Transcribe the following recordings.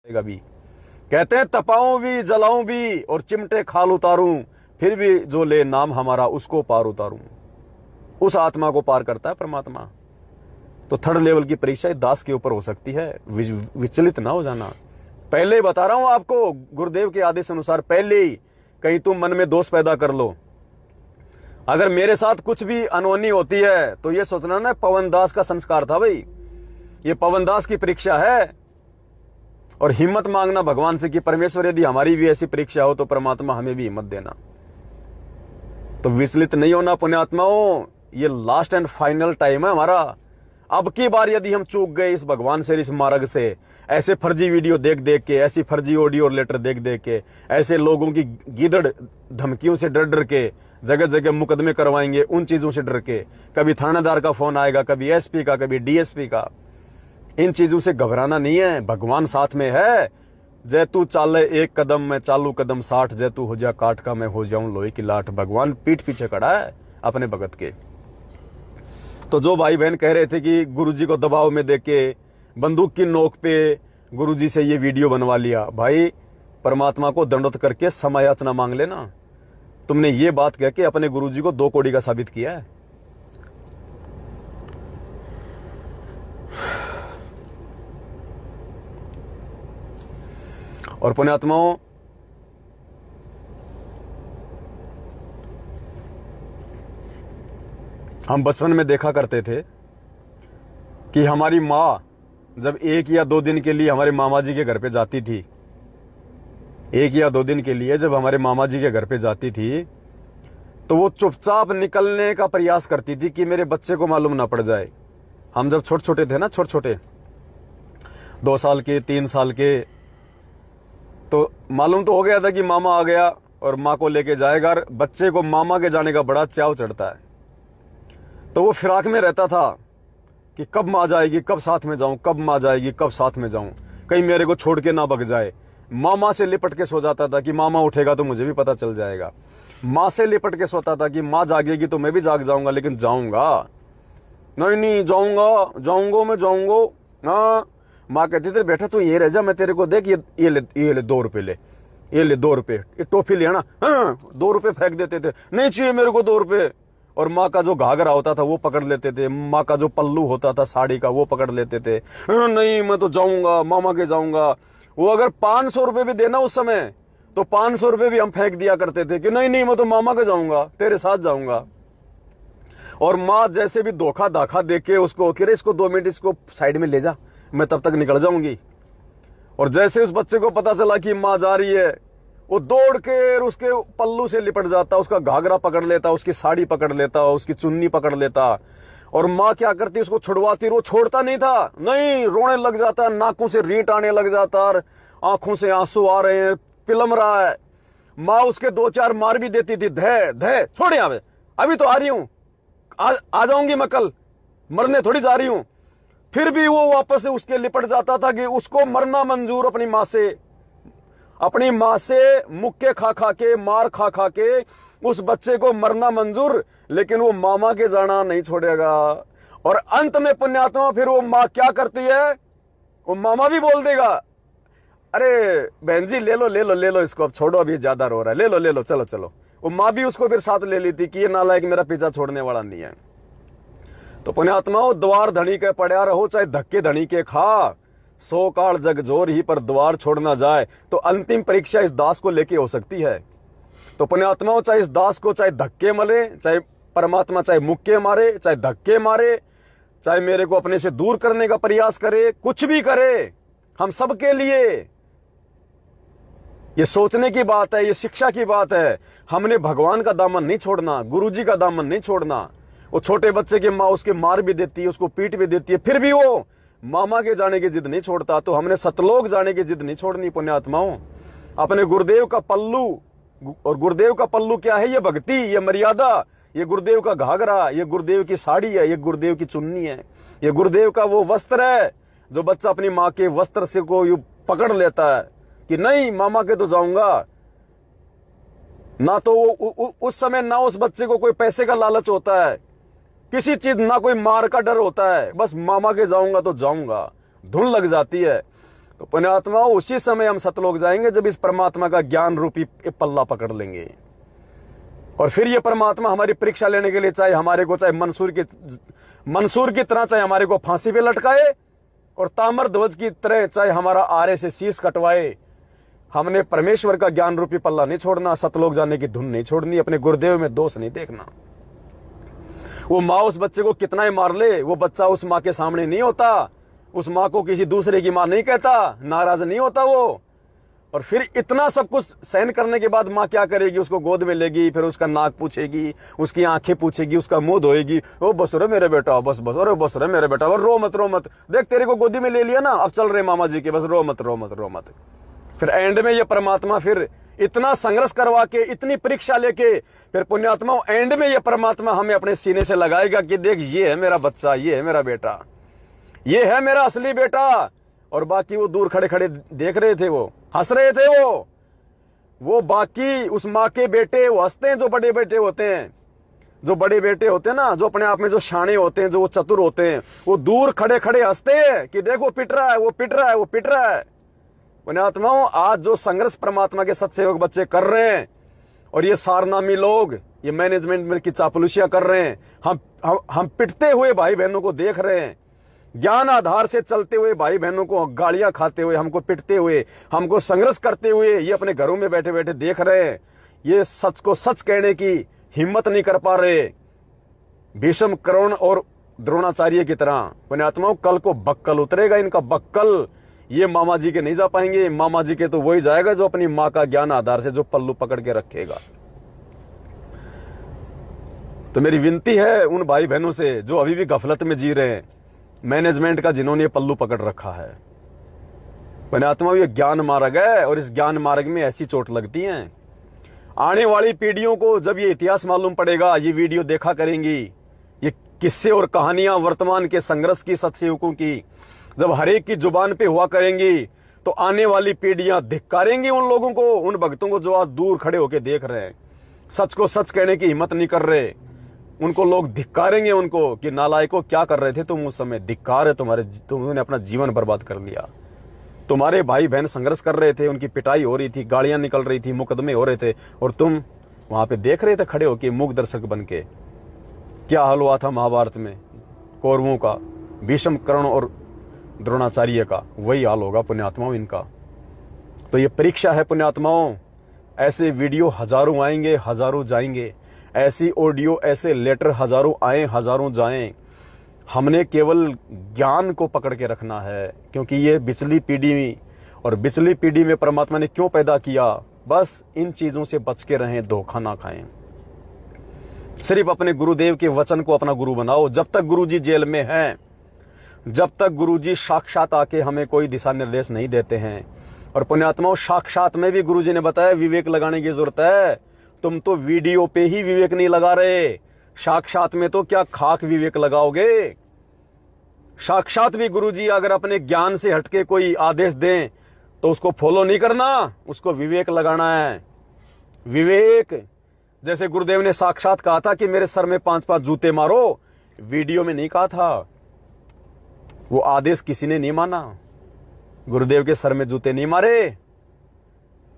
भी कहते हैं तपाऊं भी जलाऊं भी और चिमटे खाल उतारूं, फिर भी जो ले नाम हमारा उसको पार उतारूं। उस आत्मा को पार करता है परमात्मा। तो थर्ड लेवल की परीक्षा दास के ऊपर हो सकती है, विचलित ना हो जाना। पहले ही बता रहा हूं आपको, गुरुदेव के आदेश अनुसार पहले ही कहीं तुम मन में दोष पैदा कर लो। अगर मेरे साथ कुछ भी अनहोनी होती है तो ये सोचना ना पवन दास का संस्कार था भाई, ये पवन दास की परीक्षा है। और हिम्मत मांगना भगवान से कि परमेश्वर यदि हमारी भी ऐसी परीक्षा हो तो परमात्मा हमें भी हिम्मत देना। तो विचलित नहीं होना पुण्यात्माओं, ये लास्ट एंड फाइनल टाइम है हमारा। अब की बार यदि हम चूक गए इस भगवान से, इस मार्ग से, ऐसे फर्जी वीडियो देख देख के, ऐसी फर्जी ऑडियो और लेटर देख देख के, ऐसे लोगों की गीदड़ धमकियों से डर डर के जगह जगह मुकदमे करवाएंगे, उन चीजों से डर के, कभी थानेदार का फोन आएगा, कभी एसपी का, कभी डीएसपी का, इन चीजों से घबराना नहीं है। भगवान साथ में है। जय तू चाले एक कदम मैं चालू कदम 60, जय तू हो जा काट का मैं हो जाऊं लोहे की लाठ। भगवान पीठ पीछे खड़ा है अपने भगत के। तो जो भाई बहन कह रहे थे कि गुरुजी को दबाव में देके बंदूक की नोक पे गुरुजी से ये वीडियो बनवा लिया, भाई परमात्मा को दंडवत करके समायाचना मांग लेना। तुमने ये बात कह के अपने गुरुजी को 2 कौड़ी का साबित किया है। और पुण्यात्माओं, हम बचपन में देखा करते थे कि हमारी माँ जब 1 या 2 दिन के लिए हमारे मामा जी के घर पे जाती थी, 1 या 2 दिन के लिए जब हमारे मामा जी के घर पे जाती थी, तो वो चुपचाप निकलने का प्रयास करती थी कि मेरे बच्चे को मालूम ना पड़ जाए। हम जब छोटे छोटे थे ना, छोटे छोटे 2 साल के, 3 साल के, तो मालूम तो हो गया था कि मामा आ गया और माँ को लेके जाएगा। और बच्चे को मामा के जाने का बड़ा चाव चढ़ता है, तो वो फिराक में रहता था कि कब माँ जाएगी, कब साथ में जाऊं, कब माँ जाएगी, कब साथ में जाऊं, कहीं मेरे को छोड़ के ना भग जाए। मामा से लिपट के सो जाता था कि मामा उठेगा तो मुझे भी पता चल जाएगा। माँ से लिपट के सोता था कि माँ जागेगी तो मैं भी जाग जाऊंगा, लेकिन जाऊंगा नहीं, जाऊंगा मैं जाऊंगा। हाँ, माँ कहती थी बेटा तू ये रह जा, मैं तेरे को देख ये ले 2 रुपए ले, ये ले 2 रुपए, ये टॉफी लेना। हाँ, 2 रुपए फेंक देते थे, नहीं चाहिए मेरे को 2 रुपए। और माँ का जो घाघरा होता था वो पकड़ लेते थे, माँ का जो पल्लू होता था साड़ी का वो पकड़ लेते थे। नहीं मैं तो जाऊंगा, मामा के जाऊंगा। वो अगर 500 रुपए भी देना उस समय, तो 500 रुपए भी हम फेंक दिया करते थे कि नहीं मैं तो मामा के जाऊंगा, तेरे साथ जाऊंगा। और माँ जैसे भी धोखा दाखा देख के उसको कह रहे इसको 2 मिनट इसको साइड में ले जा, मैं तब तक निकल जाऊंगी। और जैसे उस बच्चे को पता चला कि माँ जा रही है, वो दौड़ के उसके पल्लू से लिपट जाता, उसका घाघरा पकड़ लेता, उसकी साड़ी पकड़ लेता, उसकी चुन्नी पकड़ लेता। और माँ क्या करती, उसको छुड़वाती, वो छोड़ता नहीं था, नहीं रोने लग जाता, नाकों से रींट आने लग जाता, और आंखों से आंसू आ रहे हैं, पिलम रहा है। माँ उसके 2-4 मार भी देती थी, धे छोड़ यहाँ पे, अभी तो आ रही हूं, आ जाऊंगी मैं कल, मरने थोड़ी जा रही हूं। फिर भी वो वापस से उसके लिपट जाता था कि उसको मरना मंजूर, अपनी माँ से मुक्के खा खा के, मार खा खा के उस बच्चे को मरना मंजूर, लेकिन वो मामा के जाना नहीं छोड़ेगा। और अंत में पुण्यात्मा फिर वो माँ क्या करती है, वो मामा भी बोल देगा, अरे बहन जी ले लो इसको, अब छोड़ो, अभी ज्यादा रो रहा है, ले लो चलो। वो माँ भी उसको फिर साथ ले ली थी कि ये नालायक मेरा पीछा छोड़ने वाला नहीं है। तो पुण्यात्माओं, द्वार धनी के पड़ा रहो, चाहे धक्के धनी के खा, 100 काल जग जोर ही पर द्वार छोड़ ना जाए। तो अंतिम परीक्षा इस दास को लेके हो सकती है। तो पुण्यात्माओं, चाहे इस दास को चाहे धक्के मले, चाहे परमात्मा चाहे मुक्के मारे, चाहे धक्के मारे, चाहे मेरे को अपने से दूर करने का प्रयास करे, कुछ भी करे, हम सबके लिए ये सोचने की बात है, ये शिक्षा की बात है। हमने भगवान का दामन नहीं छोड़ना, गुरुजी का दामन नहीं छोड़ना। वो छोटे बच्चे की माँ उसके मार भी देती है, उसको पीट भी देती है, फिर भी वो मामा के जाने की जिद नहीं छोड़ता। तो हमने सतलोक जाने की जिद नहीं छोड़नी पुण्यात्माओं। अपने गुरुदेव का पल्लू, और गुरुदेव का पल्लू क्या है, ये भक्ति, ये मर्यादा, ये गुरुदेव का घाघरा, ये गुरुदेव की साड़ी है, ये गुरुदेव की चुन्नी है, ये गुरुदेव का वो वस्त्र है जो बच्चा अपनी माँ के वस्त्र से को यूं पकड़ लेता है कि नहीं मामा के तो जाऊंगा। ना तो उस समय ना उस बच्चे को कोई पैसे का लालच होता है, किसी चीज, ना कोई मार का डर होता है, बस मामा के जाऊंगा तो जाऊंगा, धुन लग जाती है। तो पुण्यात्माओं उसी समय हम सतलोक जाएंगे जब इस परमात्मा का ज्ञान रूपी पल्ला पकड़ लेंगे। और फिर ये परमात्मा हमारी परीक्षा लेने के लिए चाहे हमारे को चाहे मंसूर की तरह चाहे हमारे को फांसी पे लटकाए और ताम्र ध्वज की तरह चाहे हमारा आरे से शीश कटवाए, हमने परमेश्वर का ज्ञान रूपी पल्ला नहीं छोड़ना, सतलोक जाने की धुन नहीं छोड़नी, अपने गुरुदेव में दोष नहीं देखना। वो माँ उस बच्चे को कितना ही मार ले, वो बच्चा उस माँ के सामने नहीं होता, उस माँ को किसी दूसरे की माँ नहीं कहता, नाराज नहीं होता वो। और फिर इतना सब कुछ सहन करने के बाद माँ क्या करेगी, उसको गोद में लेगी, फिर उसका नाक पूछेगी, उसकी आंखें पूछेगी, उसका मुंह धोएगी, ओ बस रे मेरे बेटा, बस बस, अरे बस रे मेरे बेटा, रो मत रो मत, देख तेरे को गोदी में ले लिया ना, अब चल रहे मामा जी के, बस रो मत रो मत रो मत। फिर एंड में ये परमात्मा फिर इतना संघर्ष करवा के, इतनी परीक्षा लेके, फिर पुण्यात्मा एंड में ये परमात्मा हमें अपने सीने से लगाएगा कि देख ये है मेरा बच्चा, ये है मेरा बेटा, ये है मेरा असली बेटा। और बाकी वो दूर खड़े खड़े देख रहे थे, वो हंस रहे थे, वो बाकी उस माँ के बेटे वो हंसते हैं, जो बड़े बेटे होते हैं, जो बड़े बेटे होते हैं ना, जो अपने आप में जो शाणे होते हैं, जो वो चतुर होते हैं, वो दूर खड़े खड़े हंसते हैं कि देखो पिट रहा है, वो पिट रहा है, वो पिट रहा है। पुण्यात्माओं आज जो संघर्ष परमात्मा के सत्सेवक बच्चे कर रहे हैं और ये सारनामी लोग ये मैनेजमेंट में की चापलूसियां कर रहे हैं, हम पिटते हुए भाई बहनों को देख रहे हैं, ज्ञान आधार से चलते हुए भाई बहनों को गालियां खाते हुए, हमको पिटते हुए, हमको संघर्ष करते हुए ये अपने घरों में बैठे बैठे देख रहे हैं। ये सच को सच कहने की हिम्मत नहीं कर पा रहे, भीष्म कर्ण और द्रोणाचार्य की तरह। पुण्यात्माओं कल को बक्कल उतरेगा इनका, बक्कल। ये मामा जी के नहीं जा पाएंगे, मामा जी के तो वही जाएगा जो अपनी मां का ज्ञान आधार से जो पल्लू पकड़ के रखेगा। तो मेरी विनती है उन भाई बहनों से जो अभी भी गफलत में जी रहे हैं, मैनेजमेंट का जिन्होंने ये पल्लू पकड़ रखा है। पुण्यात्मा ये ज्ञान मार्ग है और इस ज्ञान मार्ग में ऐसी चोट लगती है। आने वाली पीढ़ियों को जब ये इतिहास मालूम पड़ेगा, ये वीडियो देखा करेंगी, ये किस्से और कहानियां वर्तमान के संघर्ष की, सत्सेवकों की जब हरेक की जुबान पे हुआ करेंगी, तो आने वाली पीढ़ियां धिक्कारेंगी उन लोगों को, उन भक्तों को जो आज दूर खड़े होकर देख रहे हैं, सच को सच कहने की हिम्मत नहीं कर रहे। उनको लोग धिक्कारेंगे उनको कि नालायकों क्या कर रहे थे तुम उस समय, धिक्कार है तुमने अपना जीवन बर्बाद कर लिया। तुम्हारे भाई बहन संघर्ष कर रहे थे, उनकी पिटाई हो रही थी, गाड़ियां निकल रही थी, मुकदमे हो रहे थे, और तुम वहां पे देख रहे थे खड़े होकर मूक दर्शक बन के। क्या हाल हुआ था महाभारत में कौरवों का, भीष्म कर्ण और द्रोणाचार्य का, वही हाल होगा पुण्यात्माओं इनका। तो ये परीक्षा है पुण्यात्माओं। ऐसे वीडियो हजारों आएंगे, हजारों जाएंगे, ऐसी ऑडियो, ऐसे लेटर हजारों आए, हजारों जाएं। हमने केवल ज्ञान को पकड़ के रखना है, क्योंकि ये बिचली पीढ़ी, और बिचली पीढ़ी में परमात्मा ने क्यों पैदा किया, बस इन चीजों से बच के रहें, धोखा ना खाएं। सिर्फ अपने गुरुदेव के वचन को अपना गुरु बनाओ। जब तक गुरुजी जेल में हैं, जब तक गुरुजी साक्षात आके हमें कोई दिशा निर्देश नहीं देते हैं, और पुण्यात्माओं साक्षात में भी गुरुजी ने बताया विवेक लगाने की जरूरत है। तुम तो वीडियो पे ही विवेक नहीं लगा रहे, साक्षात में तो क्या खाक विवेक लगाओगे। साक्षात भी गुरुजी अगर अपने ज्ञान से हटके कोई आदेश दें तो उसको फॉलो नहीं करना, उसको विवेक लगाना है। विवेक, जैसे गुरुदेव ने साक्षात कहा था कि मेरे सर में 5-5 जूते मारो, वीडियो में नहीं कहा था, वो आदेश किसी ने नहीं माना। गुरुदेव के सर में जूते नहीं मारे,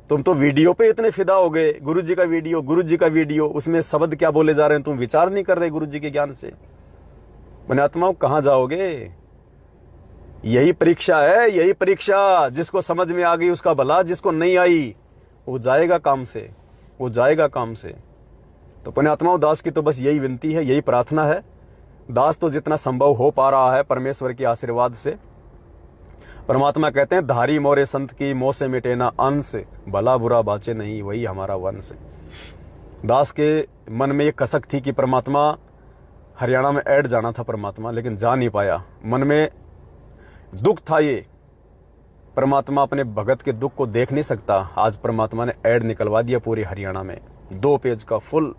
तुम तो वीडियो पे इतने फिदा हो गए। गुरुजी का वीडियो, गुरुजी का वीडियो, उसमें शब्द क्या बोले जा रहे हैं तुम विचार नहीं कर रहे गुरुजी के ज्ञान से। पुण्यात्माओं कहां जाओगे। यही परीक्षा है, यही परीक्षा। जिसको समझ में आ गई उसका भला, जिसको नहीं आई वो जाएगा काम से, वो जाएगा काम से। तो पुण्यात्माओं दास की तो बस यही विनती है, यही प्रार्थना है। दास तो जितना संभव हो पा रहा है परमेश्वर के आशीर्वाद से। परमात्मा कहते हैं धारी मोरे संत की मोह से मिटे ना अंश, भला बुरा बाचे नहीं वही हमारा वंश। दास के मन में ये कसक थी कि परमात्मा हरियाणा में ऐड जाना था परमात्मा, लेकिन जा नहीं पाया। मन में दुख था ये, परमात्मा अपने भगत के दुख को देख नहीं सकता। आज परमात्मा ने ऐड निकलवा दिया पूरी हरियाणा में, 2 पेज का फुल।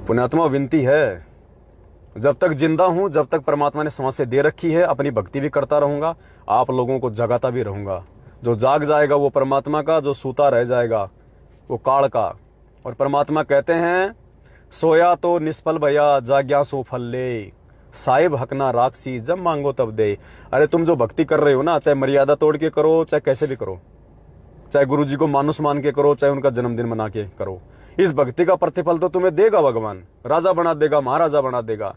पुण्यात्मा विनती है, जब तक जिंदा हूं, जब तक परमात्मा ने सांसें दे रखी है, अपनी भक्ति भी करता रहूंगा, आप लोगों को जगाता भी रहूंगा। जो जाग जाएगा वो परमात्मा का, जो सूता रह जाएगा वो काल का। और परमात्मा कहते हैं सोया तो निष्फल भया, जाग्या सो फल ले। साहिब हकना राक्षसी जब मांगो तब दे। अरे तुम जो भक्ति कर रहे हो ना, चाहे मर्यादा तोड़ के करो, चाहे कैसे भी करो, चाहे गुरु जी को मानुस मान के करो, चाहे उनका जन्मदिन मना के करो, इस भक्ति का प्रतिफल तो तुम्हें देगा भगवान, राजा बना देगा, महाराजा बना देगा।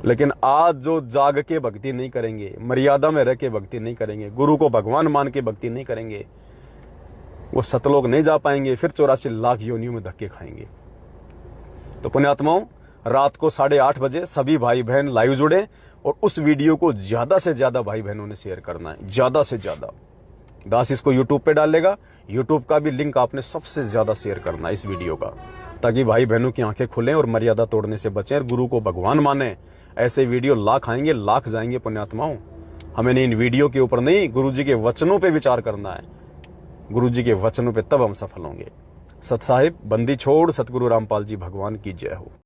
लेकिन आज जो जाग के भक्ति नहीं करेंगे, मर्यादा में रह के भक्ति नहीं करेंगे, गुरु को भगवान मान के भक्ति नहीं करेंगे, वो सतलोक नहीं जा पाएंगे, फिर 84 लाख योनियों में धक्के खाएंगे। तो पुण्यात्माओं, रात को 8:30 बजे सभी भाई बहन लाइव जुड़े और उस वीडियो को ज्यादा से ज्यादा भाई बहनों ने शेयर करना है, ज्यादा से ज्यादा। दास इसको यूट्यूब पे डालेगा, यूट्यूब का भी लिंक आपने सबसे ज्यादा शेयर करना है इस वीडियो का, ताकि भाई बहनों की आंखें खुलें और मर्यादा तोड़ने से बचें और गुरु को भगवान माने। ऐसे वीडियो लाख आएंगे, लाख जाएंगे पुण्यात्माओं। हमें इन वीडियो के ऊपर नहीं, गुरु जी के वचनों पे विचार करना है, गुरु जी के वचनों पे, तब हम सफल होंगे। सत साहिब, बंदी छोड़, सतगुरु रामपाल जी भगवान की जय हो।